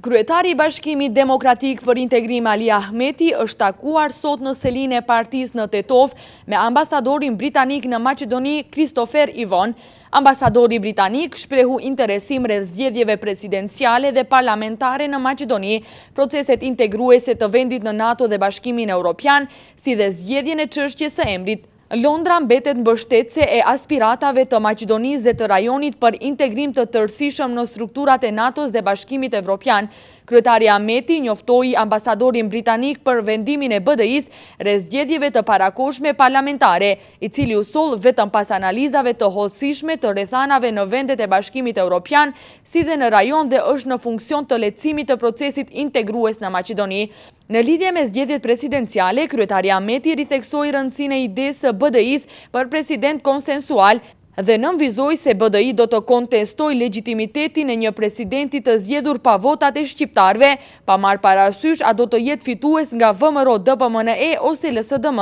Kryetari i Bashkimit Demokratik për Integrim Ali Ahmeti është takuar sot në selinë e partisë në Tetov me ambasadorin britanik në Maqedoni Christopher Ivon. Ambasadori britanik shprehu interesim rreth zgjedhjeve presidenciale dhe parlamentare në Maqedoni, proceset integruese të vendit në NATO dhe Bashkimin Evropian, si dhe zgjedhjen e çështjes së emrit. Londra mbetet mbështetëse e aspiratave të Maqedonisë dhe të rajonit për integrim të tërësishëm në strukturat e NATO-s dhe Bashkimit Evropian. Kryetari Ahmeti njoftoi ambasadorin britanik për vendimin e BDI-s rreth zgjedhjeve të parakohshme parlamentare, i cili u soll vetëm pas analizave të hollësishme të rrethanave në vendet e Bashkimit Evropian, si dhe në rajon dhe është në funksion të lehtësimit të procesit integrues në Maqedoni. Në lidhje me zgjedhjet presidenciale, kryetari Ahmeti ritheksoi rëndësinë e idesë së BDI-s për president konsensual dhe nënvizoi se BDI do të kontestojë legitimitetin e një presidenti të zgjedhur pa votat e shqiptarëve, pa marrë parasysh a do të jetë fitues nga VMRO, DPMNE ose LSDM.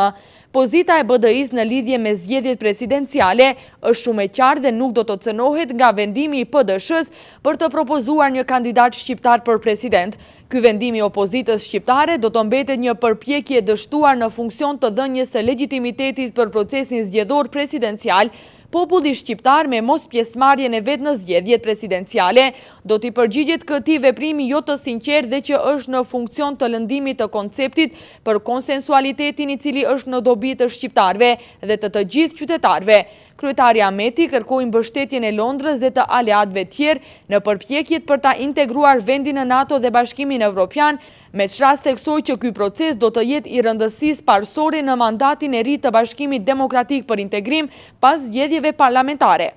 Pozita e BDI-s në lidhje me zgjedhjet presidenciale është shumë e qartë dhe nuk do të cënohet nga vendimi i PD-s për të propozuar një kandidat shqiptar për president. Ky vendim i opozitës shqiptare do të mbetet një përpjekje dështuar në funksion të dhënies së legitimitetit për procesin zgjedhor presidencial. Populli shqiptar me mos pjesëmarrjen e vet në zgjedhjet presidenciale do t'i përgjigjet këtij veprimi jo të sinqert dhe që është në funksion të lëndimit të konceptit për konsensualitetin i cili është në dobi të shqiptarëve dhe të gjithë qytetarëve. Kryetari Ahmeti kërkoi mbështetjen e Londrës dhe të aleatëve tjerë në përpjekjet për ta integruar vendin në NATO dhe Bashkimin Evropian, me çrast theksoi që ky proces do të jetë i rëndësisë parsorë në mandatin e ri të Bashkimit Demokratik për Integrim pas zgjedhjeve parlamentare.